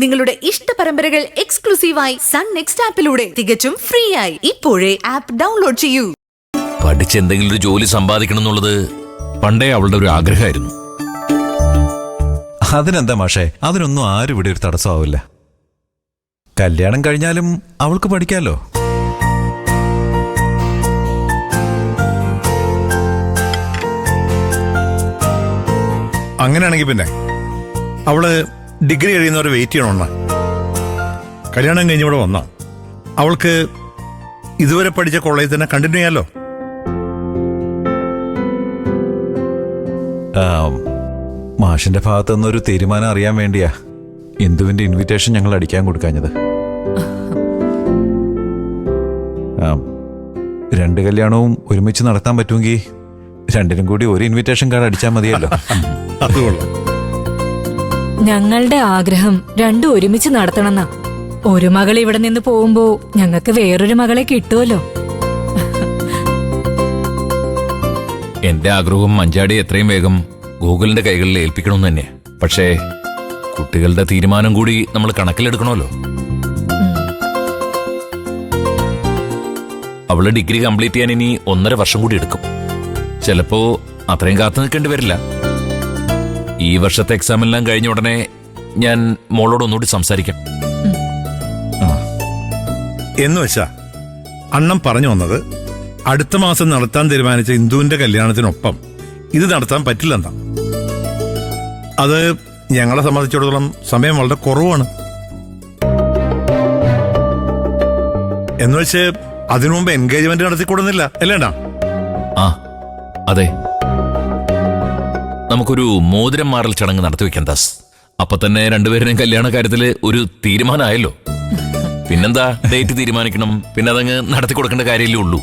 നിങ്ങളുടെ ഇഷ്ട പരമ്പരകൾ എക്സ്ക്ലൂസീവായി സൺ നെക്സ്റ്റ് ആപ്പിലൂടെ തികച്ചും ഫ്രീ ആയി ഇപ്പോഴേ ആപ്പ് ഡൗൺലോഡ് ചെയ്യൂ. പഠിച്ച് എന്തെങ്കിലും ഒരു ജോലി സമ്പാദിക്കണം എന്നുള്ളത് പണ്ടേ അവളുടെ ഒരു ആഗ്രഹമായിരുന്നു. അതിനെന്താ മാഷേ, അതിനൊന്നും ആരും ഇവിടെ ഒരു തടസ്സമാവില്ല. കല്യാണം കഴിഞ്ഞാലും അവൾക്ക് പഠിക്കാലോ. അങ്ങനെയാണെങ്കിൽ പിന്നെ അവള് ഡിഗ്രി കഴിയുന്നവരെ വെയിറ്റ് ചെയ്യണമെന്ന കല്യാണം കഴിഞ്ഞ് ഇവിടെ വന്ന അവൾക്ക് ഇതുവരെ പഠിച്ച കോളേജിൽ തന്നെ കണ്ടിന്യൂ ചെയ്യാലോ. മാഷിന്റെ ഭാഗത്തുനിന്നൊരു തീരുമാനം അറിയാൻ വേണ്ടിയാ ഇന്ദുവിന്റെ ഇൻവിറ്റേഷൻ ഞങ്ങൾ അടിക്കാൻ കൊടുക്കാഞ്ഞത്. രണ്ട് കല്യാണവും ഒരുമിച്ച് നടത്താൻ പറ്റുമെങ്കിൽ രണ്ടിനും കൂടി ഒരു ഇൻവിറ്റേഷൻ കാർഡ് അടിച്ചാൽ മതിയല്ലോ. അതുകൊള്ളാം. ഞങ്ങളുടെ ആഗ്രഹം രണ്ടും ഒരുമിച്ച് നടത്തണമെന്നാ. ഒരു മകൾ ഇവിടെ നിന്ന് പോകുമ്പോ ഞങ്ങൾക്ക് വേറൊരു മകളെ കിട്ടുമല്ലോ. എന്റെ ആഗ്രഹവും മഞ്ചാടി എത്രയും വേഗം ഗൂഗിളിന്റെ കൈകളിൽ ഏൽപ്പിക്കണമെന്ന് തന്നെ. പക്ഷേ കുട്ടികളുടെ തീരുമാനം കൂടി നമ്മൾ കണക്കിലെടുക്കണമല്ലോ. അവള് ഡിഗ്രി കംപ്ലീറ്റ് ചെയ്യാൻ ഇനി 1.5 വർഷം കൂടി എടുക്കും. ചിലപ്പോ അത്രയും കാത്തു നിൽക്കേണ്ടി വരില്ല. ഈ വർഷത്തെ എക്സാം എല്ലാം കഴിഞ്ഞ ഉടനെ ഞാൻ മോളോട് ഒന്നുകൂടി സംസാരിക്കാം. എന്ന് വെച്ചാ അണ്ണം പറഞ്ഞു വന്നത് അടുത്ത മാസം നടത്താൻ തീരുമാനിച്ച ഇന്ദുവിന്റെ കല്യാണത്തിനൊപ്പം ഇത് നടത്താൻ പറ്റില്ലെന്നാ. അത് ഞങ്ങളെ സംബന്ധിച്ചിടത്തോളം സമയം വളരെ കുറവാണ്. എന്ന് വെച്ച് അതിനു മുമ്പ് എൻഗേജ്മെന്റ് നടത്തിക്കൊടുന്നില്ല അല്ലേടാ? ആ അതെ, നമുക്കൊരു മോതിരം മാറൽ ചടങ്ങ് നടത്തി വെക്കാം ദാസ്. അപ്പൊ തന്നെ രണ്ടുപേരുടെയും കല്യാണ കാര്യത്തില് ഒരു തീരുമാനമായല്ലോ. പിന്നെന്താ, ഡേറ്റ് തീരുമാനിക്കണം, പിന്നെ അതങ്ങ് നടത്തി കൊടുക്കേണ്ട കാര്യമല്ലേ ഉള്ളൂ.